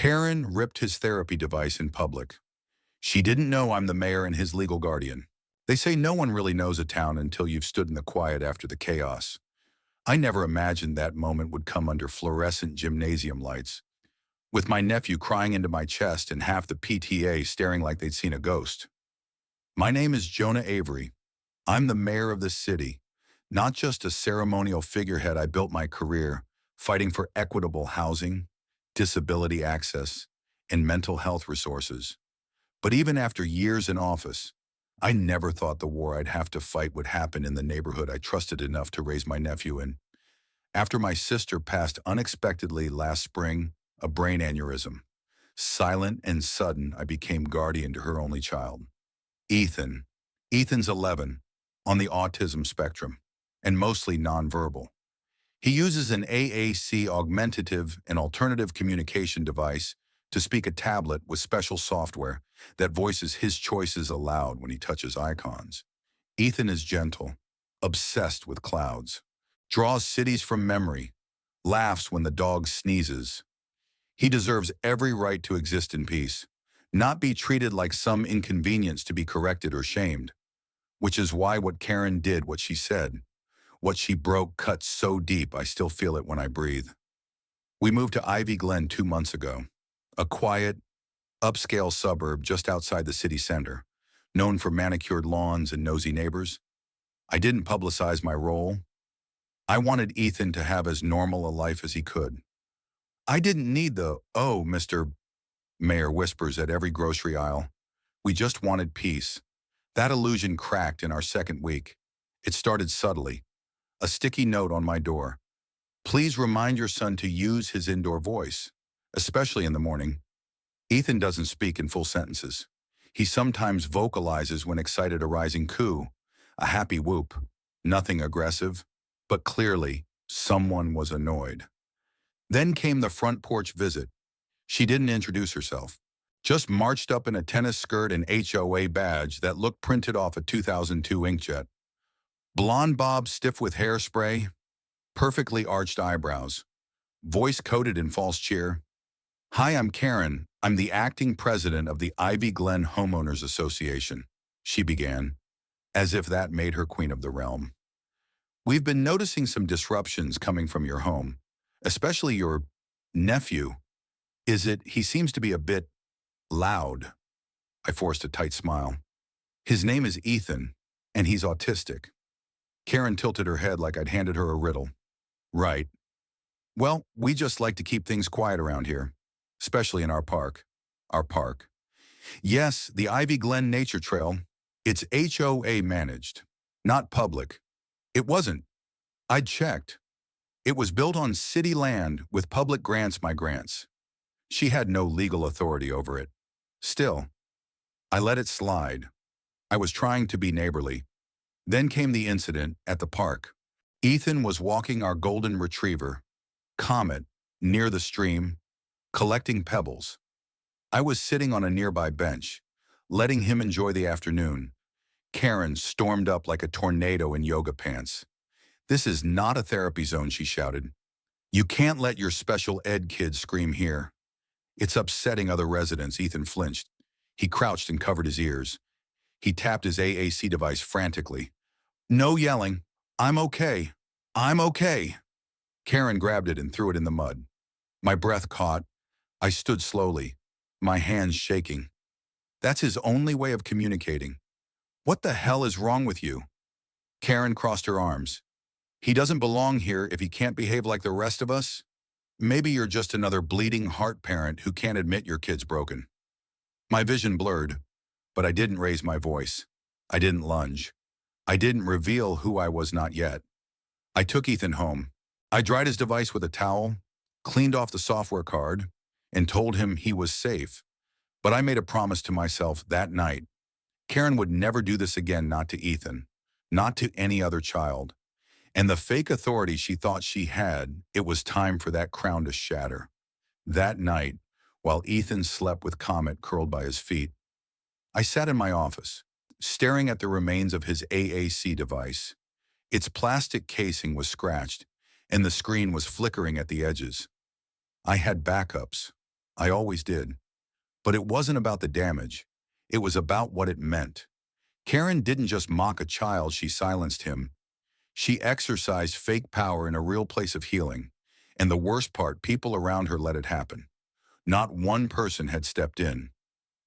Karen ripped his therapy device in public. She didn't know I'm the mayor and his legal guardian. They say no one really knows a town until you've stood in the quiet after the chaos. I never imagined that moment would come under fluorescent gymnasium lights, with my nephew crying into my chest and half the PTA staring like they'd seen a ghost. My name is Jonah Avery. I'm the mayor of this city, not just a ceremonial figurehead. I built my career fighting for equitable housing, disability access, and mental health resources. But even after years in office, I never thought the war I'd have to fight would happen in the neighborhood I trusted enough to raise my nephew in. After my sister passed unexpectedly last spring, a brain aneurysm, silent and sudden, I became guardian to her only child. Ethan. Ethan's 11, on the autism spectrum, and mostly nonverbal. He uses an AAC augmentative and alternative communication device to speak a tablet with special software that voices his choices aloud when he touches icons. Ethan is gentle, obsessed with clouds, draws cities from memory, laughs when the dog sneezes. He deserves every right to exist in peace, not be treated like some inconvenience to be corrected or shamed, which is why what Karen did, what she said, what she broke cut so deep I still feel it when I breathe. We moved to Ivy Glen 2 months ago, a quiet, upscale suburb just outside the city center, known for manicured lawns and nosy neighbors. I didn't publicize my role. I wanted Ethan to have as normal a life as he could. I didn't need the, "Oh, Mr. Mayor" whispers at every grocery aisle. We just wanted peace. That illusion cracked in our second week. It started subtly. A sticky note on my door. "Please remind your son to use his indoor voice, especially in the morning." Ethan doesn't speak in full sentences. He sometimes vocalizes when excited, a rising coo, a happy whoop. Nothing aggressive, but clearly someone was annoyed. Then came the front porch visit. She didn't introduce herself, just marched up in a tennis skirt and HOA badge that looked printed off a 2002 inkjet. Blonde bob stiff with hairspray, perfectly arched eyebrows, voice coated in false cheer. "Hi, I'm Karen. I'm the acting president of the Ivy Glen Homeowners Association," she began, as if that made her queen of the realm. "We've been noticing some disruptions coming from your home, especially your nephew. He seems to be a bit loud." I forced a tight smile. "His name is Ethan, and he's autistic." Karen tilted her head like I'd handed her a riddle. "Right. Well, we just like to keep things quiet around here, especially in our park." Our park. Yes, the Ivy Glen Nature Trail. It's HOA managed, not public. It wasn't. I'd checked. It was built on city land with public grants, my grants. She had no legal authority over it. Still, I let it slide. I was trying to be neighborly. Then came the incident at the park. Ethan was walking our golden retriever, Comet, near the stream, collecting pebbles. I was sitting on a nearby bench, letting him enjoy the afternoon. Karen stormed up like a tornado in yoga pants. "This is not a therapy zone," she shouted. "You can't let your special ed kids scream here. It's upsetting other residents." Ethan flinched. He crouched and covered his ears. He tapped his AAC device frantically. "No yelling. I'm okay. I'm okay." Karen grabbed it and threw it in the mud. My breath caught. I stood slowly, my hands shaking. "That's his only way of communicating. What the hell is wrong with you?" Karen crossed her arms. "He doesn't belong here if he can't behave like the rest of us. Maybe you're just another bleeding heart parent who can't admit your kid's broken." My vision blurred, but I didn't raise my voice. I didn't lunge. I didn't reveal who I was not yet. I took Ethan home. I dried his device with a towel, cleaned off the software card, and told him he was safe. But I made a promise to myself that night. Karen would never do this again, not to Ethan, not to any other child. And the fake authority she thought she had, it was time for that crown to shatter. That night, while Ethan slept with Comet curled by his feet, I sat in my office, staring at the remains of his AAC device. Its plastic casing was scratched, and the screen was flickering at the edges. I had backups. I always did. But it wasn't about the damage. It was about what it meant. Karen didn't just mock a child, she silenced him. She exercised fake power in a real place of healing. And the worst part, people around her let it happen. Not one person had stepped in.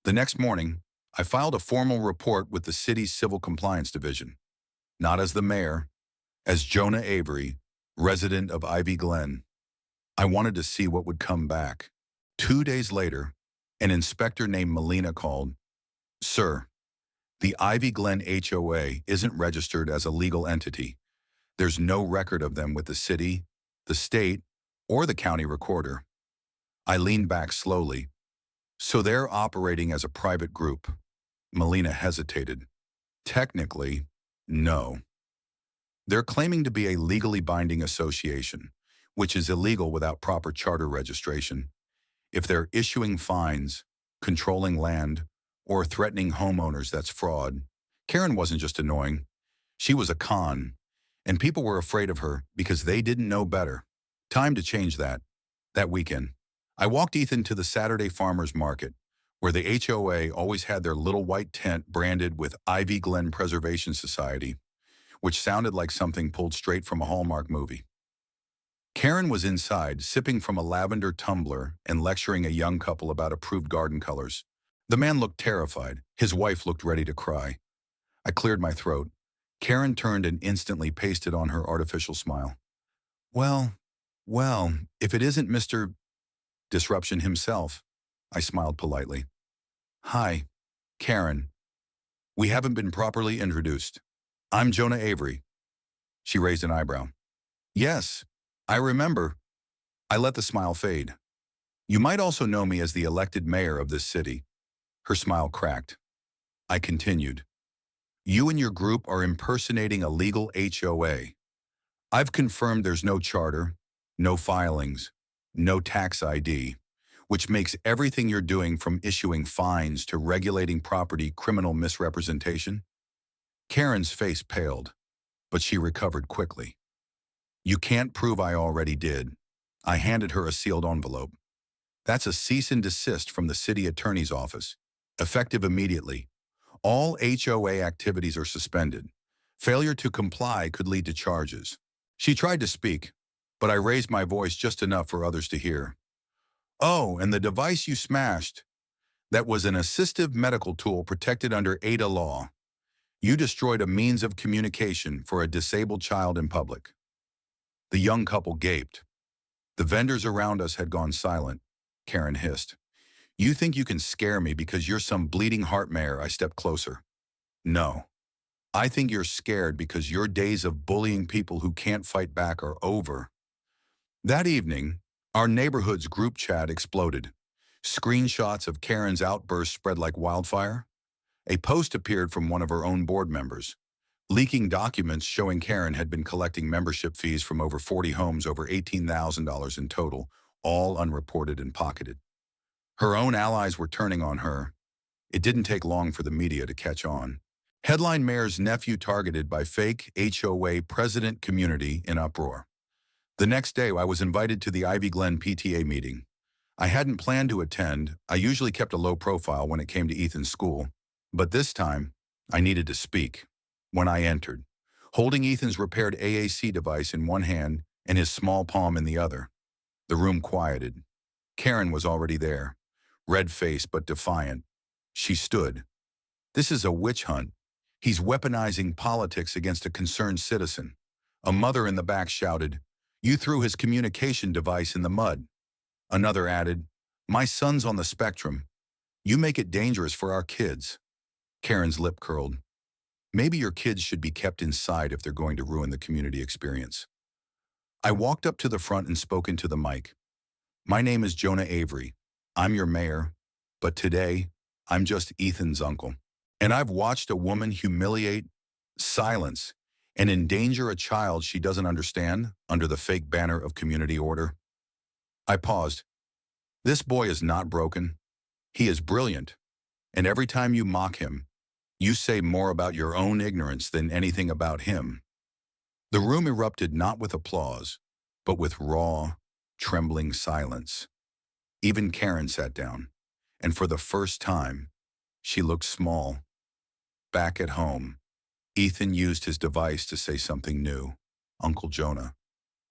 The next morning, I filed a formal report with the city's Civil Compliance Division. Not as the mayor, as Jonah Avery, resident of Ivy Glen. I wanted to see what would come back. 2 days later, an inspector named Melina called. Sir, the Ivy Glen HOA isn't registered as a legal entity. There's no record of them with the city, the state, or the county recorder. I leaned back slowly. So they're operating as a private group. Melina hesitated. Technically, no. They're claiming to be a legally binding association, which is illegal without proper charter registration. If they're issuing fines, controlling land, or threatening homeowners, that's fraud. Karen wasn't just annoying. She was a con, and people were afraid of her because they didn't know better. Time to change that. That weekend, I walked Ethan to the Saturday Farmers Market, where the HOA always had their little white tent branded with Ivy Glen Preservation Society, which sounded like something pulled straight from a Hallmark movie. Karen was inside, sipping from a lavender tumbler and lecturing a young couple about approved garden colors. The man looked terrified. His wife looked ready to cry. I cleared my throat. Karen turned and instantly pasted on her artificial smile. Well, if it isn't Mr. Disruption himself, I smiled politely. Hi, Karen. We haven't been properly introduced. I'm Jonah Avery. She raised an eyebrow. Yes, I remember. I let the smile fade. You might also know me as the elected mayor of this city. Her smile cracked. I continued. You and your group are impersonating a legal HOA. I've confirmed there's no charter, no filings, no tax ID, which makes everything you're doing from issuing fines to regulating property criminal misrepresentation. Karen's face paled, but she recovered quickly. You can't prove I already did. I handed her a sealed envelope. That's a cease and desist from the city attorney's office, effective immediately. All HOA activities are suspended. Failure to comply could lead to charges. She tried to speak, but I raised my voice just enough for others to hear. Oh, and the device you smashed. That was an assistive medical tool protected under ADA law. You destroyed a means of communication for a disabled child in public. The young couple gaped. The vendors around us had gone silent. Karen hissed. You think you can scare me because you're some bleeding heart mayor? I stepped closer. No. I think you're scared because your days of bullying people who can't fight back are over. That evening, our neighborhood's group chat exploded. Screenshots of Karen's outburst spread like wildfire. A post appeared from one of her own board members, leaking documents showing Karen had been collecting membership fees from over 40 homes, over $18,000 in total, all unreported and pocketed. Her own allies were turning on her. It didn't take long for the media to catch on. Headline mayor's nephew targeted by fake HOA president, community in uproar. The next day, I was invited to the Ivy Glen PTA meeting. I hadn't planned to attend. I usually kept a low profile when it came to Ethan's school. But this time, I needed to speak. When I entered, holding Ethan's repaired AAC device in one hand and his small palm in the other, the room quieted. Karen was already there, red-faced but defiant. She stood. This is a witch hunt. He's weaponizing politics against a concerned citizen. A mother in the back shouted, You threw his communication device in the mud. Another added, My son's on the spectrum. You make it dangerous for our kids. Karen's lip curled. Maybe your kids should be kept inside if they're going to ruin the community experience. I walked up to the front and spoke into the mic. My name is Jonah Avery. I'm your mayor, but today, I'm just Ethan's uncle. And I've watched a woman humiliate, silence, and endanger a child she doesn't understand under the fake banner of community order. I paused. This boy is not broken. He is brilliant. And every time you mock him, you say more about your own ignorance than anything about him. The room erupted not with applause, but with raw, trembling silence. Even Karen sat down, and for the first time, she looked small. Back at home, Ethan used his device to say something new. Uncle Jonah,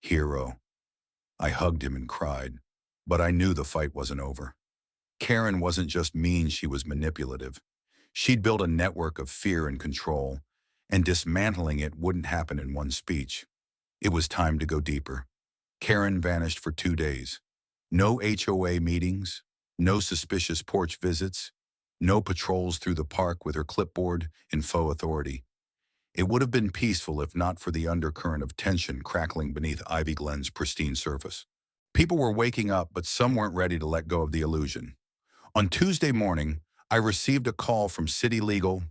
hero. I hugged him and cried, but I knew the fight wasn't over. Karen wasn't just mean, she was manipulative. She'd built a network of fear and control, and dismantling it wouldn't happen in one speech. It was time to go deeper. Karen vanished for 2 days. No HOA meetings, no suspicious porch visits, no patrols through the park with her clipboard in faux authority. It would have been peaceful if not for the undercurrent of tension crackling beneath Ivy Glen's pristine surface. People were waking up, but some weren't ready to let go of the illusion. On Tuesday morning, I received a call from City Legal.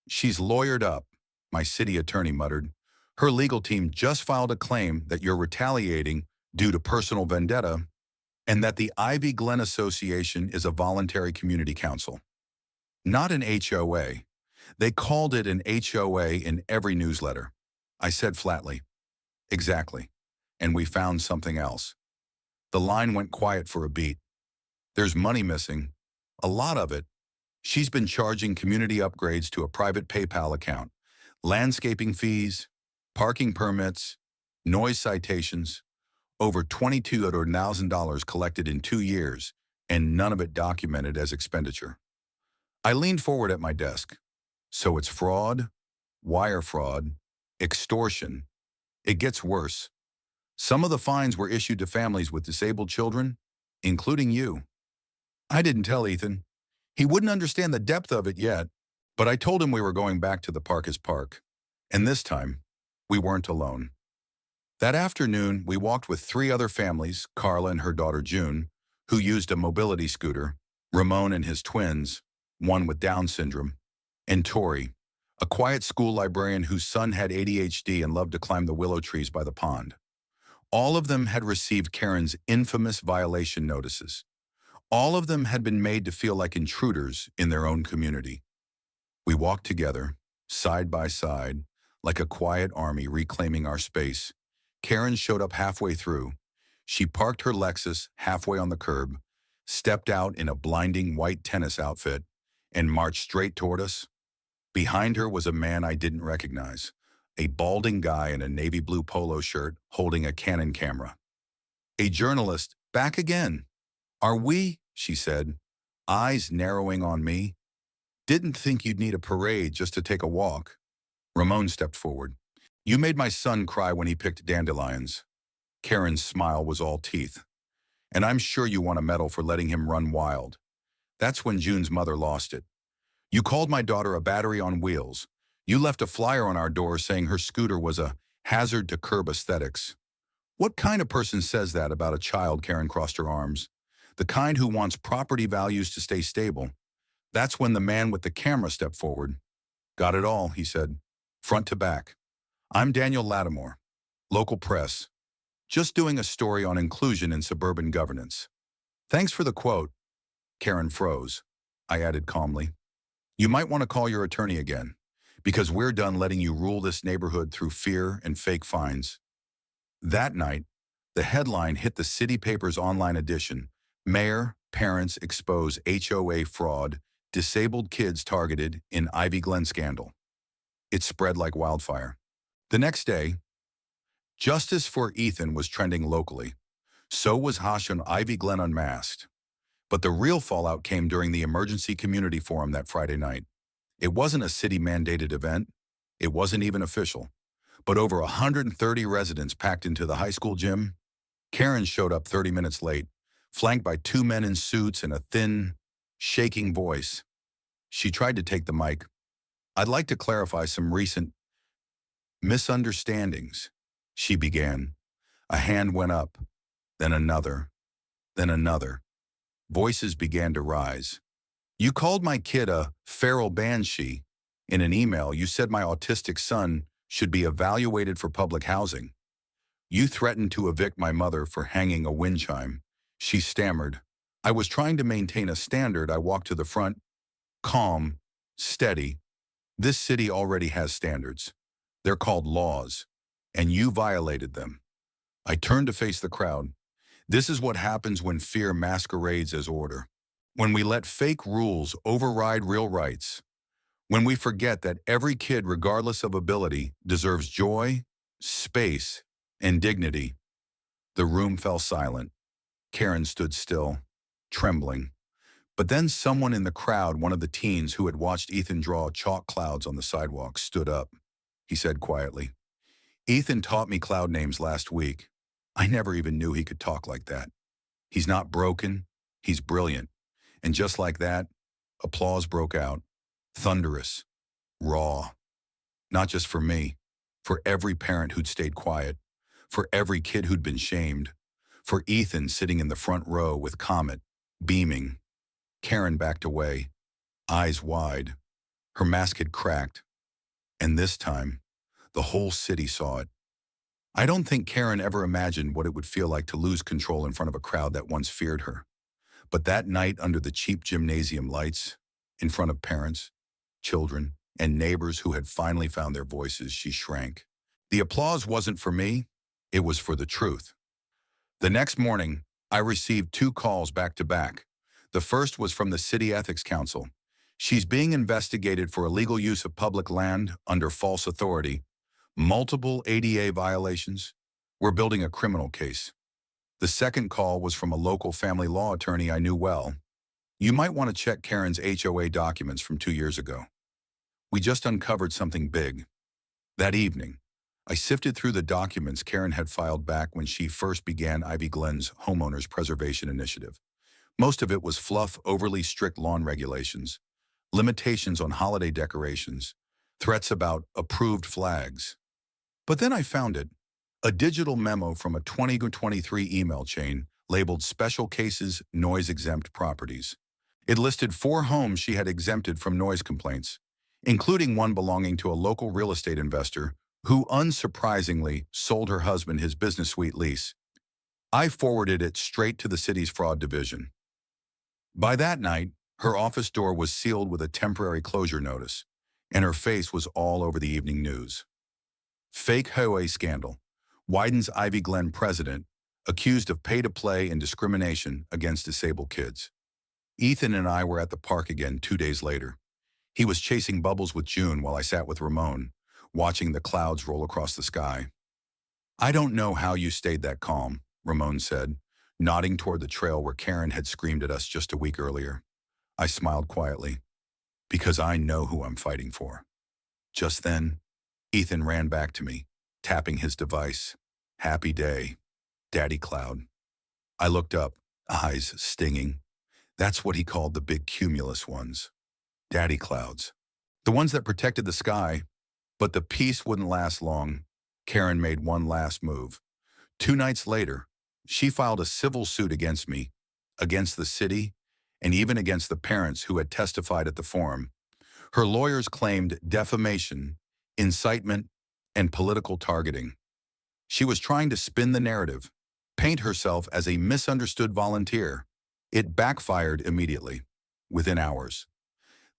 She's lawyered up, my city attorney muttered. Her legal team just filed a claim that you're retaliating due to personal vendetta and that the Ivy Glen Association is a voluntary community council, not an HOA. They called it an HOA in every newsletter. I said flatly, exactly. And we found something else. The line went quiet for a beat. There's money missing. A lot of it. She's been charging community upgrades to a private PayPal account, landscaping fees, parking permits, noise citations, over $22,000 collected in 2 years, and none of it documented as expenditure. I leaned forward at my desk. So it's fraud, wire fraud, extortion. It gets worse. Some of the fines were issued to families with disabled children, including you. I didn't tell Ethan. He wouldn't understand the depth of it yet, but I told him we were going back to the park as park. And this time, we weren't alone. That afternoon, we walked with 3 other families, Carla and her daughter June, who used a mobility scooter, Ramon and his twins, one with Down syndrome, and Tori, a quiet school librarian whose son had ADHD and loved to climb the willow trees by the pond. All of them had received Karen's infamous violation notices. All of them had been made to feel like intruders in their own community. We walked together, side by side, like a quiet army reclaiming our space. Karen showed up halfway through. She parked her Lexus halfway on the curb, stepped out in a blinding white tennis outfit, and marched straight toward us. Behind her was a man I didn't recognize, a balding guy in a navy blue polo shirt holding a Canon camera. A journalist, back again. Are we? She said, eyes narrowing on me. Didn't think you'd need a parade just to take a walk. Ramon stepped forward. You made my son cry when he picked dandelions. Karen's smile was all teeth. And I'm sure you want a medal for letting him run wild. That's when June's mother lost it. You called my daughter a battery on wheels. You left a flyer on our door saying her scooter was a hazard to curb aesthetics. What kind of person says that about a child? Karen crossed her arms. The kind who wants property values to stay stable. That's when the man with the camera stepped forward. Got it all, he said, front to back. I'm Daniel Lattimore, local press, just doing a story on inclusion in suburban governance. Thanks for the quote. Karen froze. I added calmly. You might want to call your attorney again, because we're done letting you rule this neighborhood through fear and fake fines. That night, the headline hit the city paper's online edition. Mayor, parents expose HOA fraud, disabled kids targeted in Ivy Glen scandal. It spread like wildfire. The next day, justice for Ethan was trending locally. So was Hosh on Ivy Glen Unmasked. But the real fallout came during the emergency community forum that Friday night. It wasn't a city-mandated event. It wasn't even official. But over 130 residents packed into the high school gym. Karen showed up 30 minutes late, flanked by 2 men in suits and a thin, shaking voice. She tried to take the mic. I'd like to clarify some recent misunderstandings, she began. A hand went up, then another, then another. Voices began to rise. You called my kid a feral banshee. In an email, you said my autistic son should be evaluated for public housing. You threatened to evict my mother for hanging a wind chime. She stammered. I was trying to maintain a standard. I walked to the front, calm, steady. This city already has standards. They're called laws, and you violated them. I turned to face the crowd. This is what happens when fear masquerades as order. When we let fake rules override real rights. When we forget that every kid, regardless of ability, deserves joy, space, and dignity. The room fell silent. Karen stood still, trembling. But then someone in the crowd, one of the teens who had watched Ethan draw chalk clouds on the sidewalk, stood up. He said quietly, "Ethan taught me cloud names last week. I never even knew he could talk like that. He's not broken, he's brilliant." And just like that, applause broke out. Thunderous, raw. Not just for me, for every parent who'd stayed quiet, for every kid who'd been shamed, for Ethan sitting in the front row with Comet, beaming. Karen backed away, eyes wide. Her mask had cracked, and this time, the whole city saw it. I don't think Karen ever imagined what it would feel like to lose control in front of a crowd that once feared her. But that night under the cheap gymnasium lights, in front of parents, children, and neighbors who had finally found their voices, she shrank. The applause wasn't for me, it was for the truth. The next morning, I received 2 calls back to back. The first was from the City Ethics Council. She's being investigated for illegal use of public land under false authority, multiple ADA violations. We're building a criminal case. The second call was from a local family law attorney I knew well. "You might want to check Karen's HOA documents from 2 years ago. We just uncovered something big." That evening, I sifted through the documents Karen had filed back when she first began Ivy Glen's Homeowners Preservation Initiative. Most of it was fluff, overly strict lawn regulations, limitations on holiday decorations, threats about approved flags. But then I found it, a digital memo from a 2023 email chain labeled Special Cases Noise-Exempt Properties. It listed 4 homes she had exempted from noise complaints, including one belonging to a local real estate investor who unsurprisingly sold her husband his business suite lease. I forwarded it straight to the city's fraud division. By that night, her office door was sealed with a temporary closure notice, and her face was all over the evening news. Fake HOA scandal. Widens Ivy Glen president, accused of pay-to-play and discrimination against disabled kids. Ethan and I were at the park again 2 days later. He was chasing bubbles with June while I sat with Ramon, watching the clouds roll across the sky. "I don't know how you stayed that calm," Ramon said, nodding toward the trail where Karen had screamed at us just a week earlier. I smiled quietly. "Because I know who I'm fighting for." Just then, Ethan ran back to me, tapping his device. "Happy day, Daddy Cloud." I looked up, eyes stinging. That's what he called the big cumulus ones. Daddy clouds. The ones that protected the sky. But the peace wouldn't last long. Karen made one last move. 2 nights later, she filed a civil suit against me, against the city, and even against the parents who had testified at the forum. Her lawyers claimed defamation, incitement, and political targeting. She was trying to spin the narrative, paint herself as a misunderstood volunteer. It backfired immediately, within hours.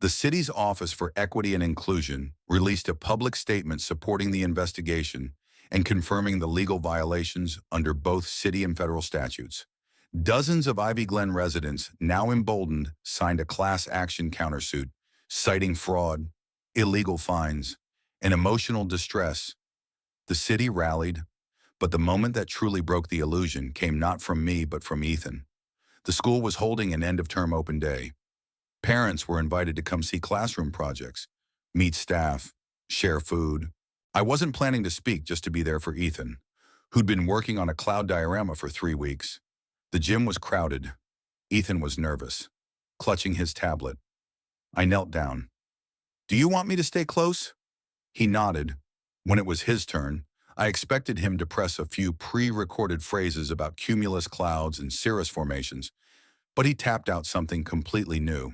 The city's Office for Equity and Inclusion released a public statement supporting the investigation and confirming the legal violations under both city and federal statutes. Dozens of Ivy Glen residents, now emboldened, signed a class action countersuit, citing fraud, illegal fines, and emotional distress. The city rallied, but the moment that truly broke the illusion came not from me but from Ethan. The school was holding an end-of-term open day. Parents were invited to come see classroom projects, meet staff, share food. I wasn't planning to speak, just to be there for Ethan, who'd been working on a cloud diorama for 3 weeks. The gym was crowded. Ethan was nervous, clutching his tablet. I knelt down. "Do you want me to stay close?" He nodded. When it was his turn, I expected him to press a few pre-recorded phrases about cumulus clouds and cirrus formations, but he tapped out something completely new.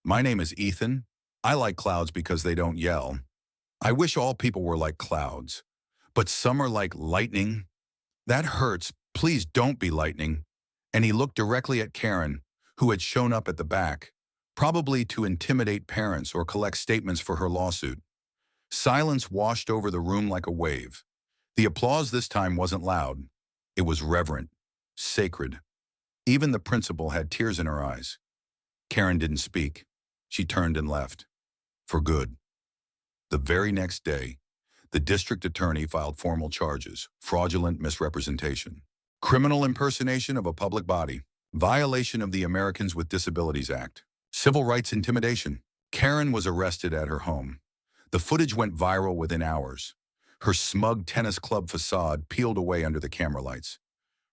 "My name is Ethan. I like clouds because they don't yell. I wish all people were like clouds. But some are like lightning. That hurts. Please don't be lightning." And he looked directly at Karen, who had shown up at the back, probably to intimidate parents or collect statements for her lawsuit. Silence washed over the room like a wave. The applause this time wasn't loud. It was reverent. sacred. Even the principal had tears in her eyes. Karen didn't speak. She turned and left. For good. The very next day, the district attorney filed formal charges: fraudulent misrepresentation, criminal impersonation of a public body, violation of the Americans with Disabilities Act, civil rights intimidation. Karen was arrested at her home. The footage went viral within hours. Her smug tennis club facade peeled away under the camera lights,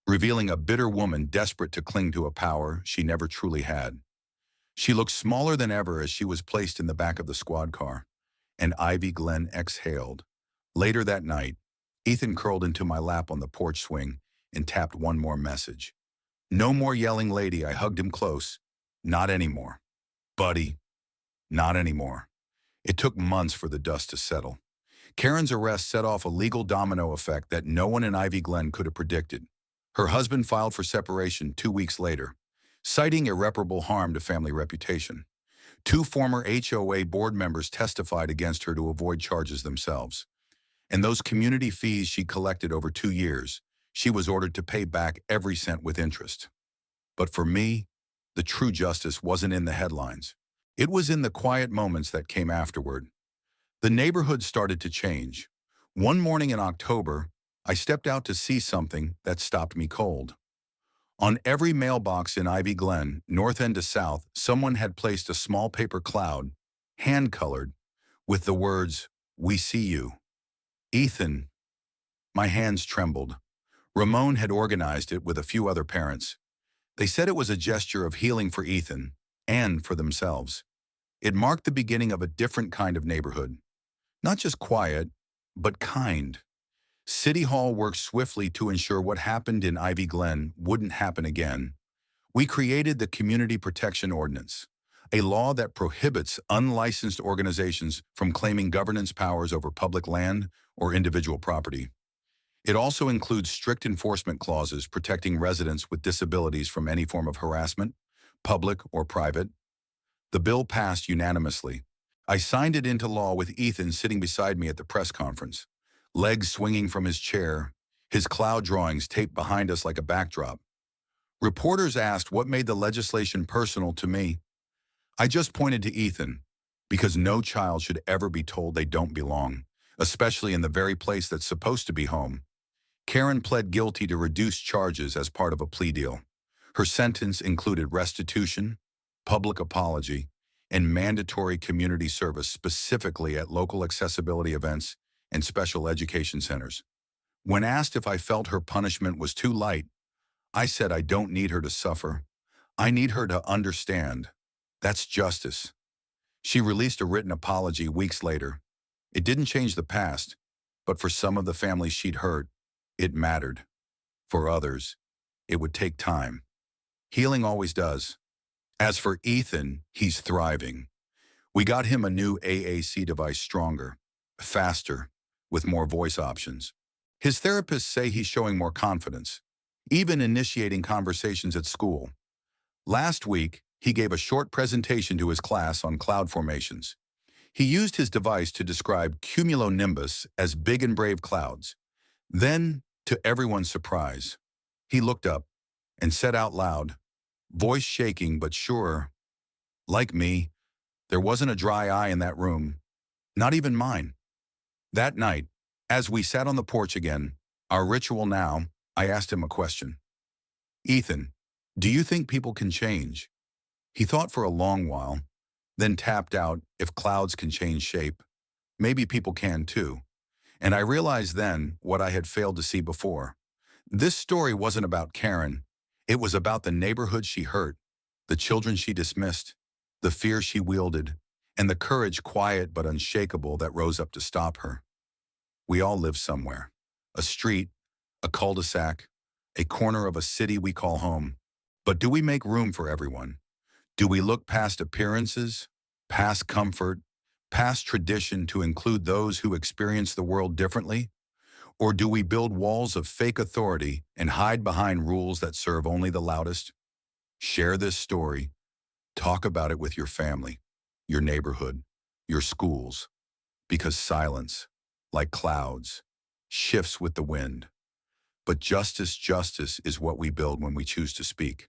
revealing a bitter woman desperate to cling to a power she never truly had. She looked smaller than ever as she was placed in the back of the squad car, and Ivy Glenn exhaled. Later that night, Ethan curled into my lap on the porch swing and tapped one more message. No more yelling lady. I hugged him close. Not anymore. Buddy, not anymore. It took months for the dust to settle. Karen's arrest set off a legal domino effect that no one in Ivy Glen could have predicted. Her husband filed for separation 2 weeks later, citing irreparable harm to family reputation. 2 former HOA board members testified against her to avoid charges themselves. And those community fees she collected over 2 years, she was ordered to pay back every cent with interest. But for me, the true justice wasn't in the headlines. It was in the quiet moments that came afterward. The neighborhood started to change. One morning in October, I stepped out to see something that stopped me cold. On every mailbox in Ivy Glen, north end to south, someone had placed a small paper cloud, hand-colored, with the words, "We see you." Ethan. My hands trembled. Ramon had organized it with a few other parents. They said it was a gesture of healing for Ethan and for themselves. It marked the beginning of a different kind of neighborhood. Not just quiet, but kind. City Hall worked swiftly to ensure what happened in Ivy Glen wouldn't happen again. We created the Community Protection Ordinance, a law that prohibits unlicensed organizations from claiming governance powers over public land or individual property. It also includes strict enforcement clauses protecting residents with disabilities from any form of harassment, public or private. The bill passed unanimously. I signed it into law with Ethan sitting beside me at the press conference, legs swinging from his chair, his cloud drawings taped behind us like a backdrop. Reporters asked what made the legislation personal to me. I just pointed to Ethan, because no child should ever be told they don't belong, especially in the very place that's supposed to be home. Karen pled guilty to reduced charges as part of a plea deal. Her sentence included restitution, public apology, and mandatory community service, specifically at local accessibility events and special education centers. When asked if I felt her punishment was too light, I said I don't need her to suffer. I need her to understand. That's justice. She released a written apology weeks later. It didn't change the past, but for some of the families she'd hurt, it mattered. For others, it would take time. Healing always does. As for Ethan, he's thriving. We got him a new AAC device, stronger, faster, with more voice options. His therapists say he's showing more confidence, even initiating conversations at school. Last week, he gave a short presentation to his class on cloud formations. He used his device to describe cumulonimbus as big and brave clouds. Then, to everyone's surprise, he looked up and said out loud, voice shaking but sure, like me, there wasn't a dry eye in that room, not even mine. That night, as we sat on the porch again, our ritual now, I asked him a question. Ethan, do you think people can change? He thought for a long while, then tapped out, if clouds can change shape, maybe people can too. And I realized then what I had failed to see before. This story wasn't about Karen. It was about the neighborhood she hurt, the children she dismissed, the fear she wielded, and the courage, quiet but unshakable, that rose up to stop her. We all live somewhere. A street, a cul-de-sac, a corner of a city we call home. But do we make room for everyone? Do we look past appearances, past comfort, past tradition to include those who experience the world differently? Or do we build walls of fake authority and hide behind rules that serve only the loudest? Share this story. Talk about it with your family, your neighborhood, your schools, because silence, like clouds, shifts with the wind. But justice is what we build when we choose to speak.